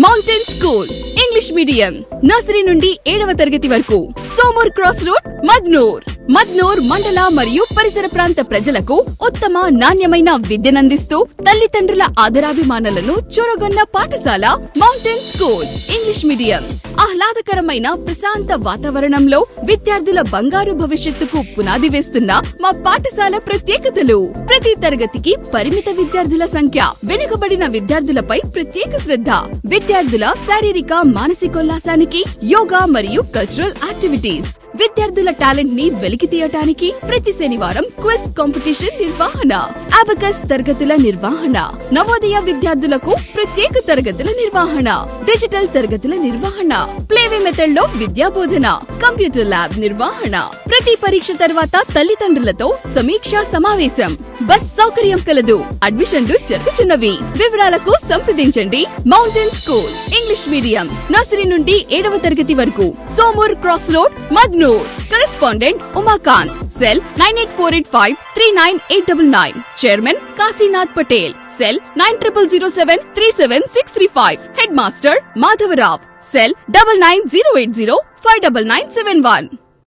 Mountain school English medium nursery నుండి 7వ తరగతి వరకు సోమూర్ క్రాస్ రోడ్ మద్నూర్ మండల మరియు పరిసర ప్రాంత ప్రజలకు ఉత్తమ నాణ్యమైన విద్యనందిస్తూ తల్లిదండ్రుల ఆదరాభిమానాలను చూరగొన్న పాఠశాల మౌంటైన్ స్కూల్ ఇంగ్లీష్ మీడియం. ఆహ్లాదకరమైన ప్రశాంత వాతావరణంలో విద్యార్థుల బంగారు భవిష్యత్తుకు పునాది వేస్తున్న మా పాఠశాల ప్రత్యేకతలు: ప్రతి తరగతికి పరిమిత విద్యార్థుల సంఖ్య, వెనుకబడిన విద్యార్థులపై ప్రత్యేక శ్రద్ధ, విద్యార్థుల శారీరక మానసికోల్లాసానికి యోగా మరియు కల్చరల్ యాక్టివిటీస్, విద్యార్థుల టాలెంట్ ని వెలికి తీయటానికి ప్రతి శనివారం క్విజ్ కాంపిటీషన్ నిర్వహణ, అబకస్ తరగతుల నిర్వహణ, నవోదయ విద్యార్థులకు ప్రత్యేక తరగతుల నిర్వహణ, డిజిటల్ తరగతుల నిర్వహణ, ప్లేవే మెథడ్ లో విద్యా బోధన, కంప్యూటర్ ల్యాబ్ నిర్వహణ. ప్రతి పరీక్ష తర్వాత తల్లిదండ్రులతో సమీక్షా సమావేశం, బస్ సౌకర్యం కలదు. అడ్మిషన్లు జరుగుతున్నవి. వివరాలకు సంప్రదించండి. Mountain school English medium nursery నుండి 7వ తరగతి వరకు Somur cross road Madnoor. Correspondent Umakant. Cell 9848539899. Chairman Kashinath Patel. Cell 9007373635. Head master Madhavrao. Cell 9908059971.